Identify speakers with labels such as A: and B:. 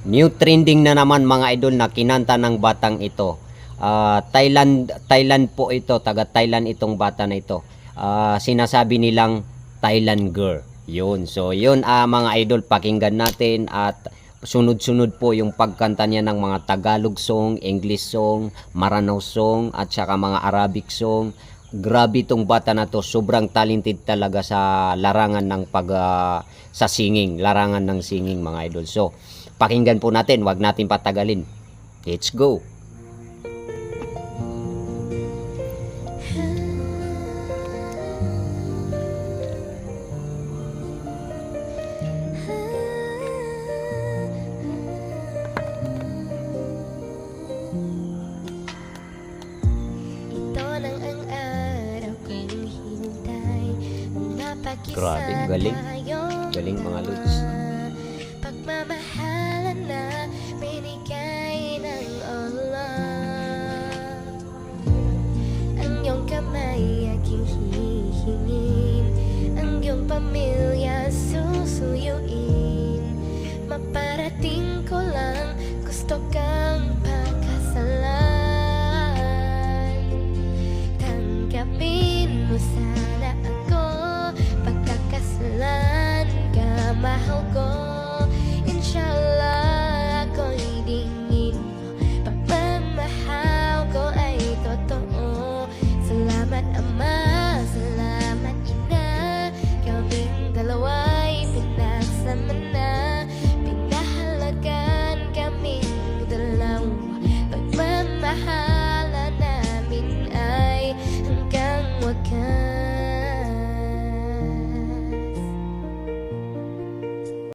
A: New trending na naman mga idol na kinanta ng batang ito. Thailand po ito, taga Thailand itong bata na ito. Sinasabi nilang Thailand girl. Yun. So yun mga idol, pakinggan natin at sunod-sunod po yung pagkanta niya ng mga Tagalog song, English song, Maranao song at saka mga Arabic song. Grabe itong bata na to, sobrang talented talaga sa larangan ng sa singing, larangan ng singing mga idol. So pakinggan po natin, wag natin patagalin. Let's go. Grabe, galing. Galing mga lods.
B: Pagmamahalan na binigay ng Allah. Ang iyong kamay aking hihingin, ang iyong pamilya susuyuin. Maparating ko lang, gusto kang pakasalan. Tanggapin mo sana ako, pagkakasalan ka, mahal ko.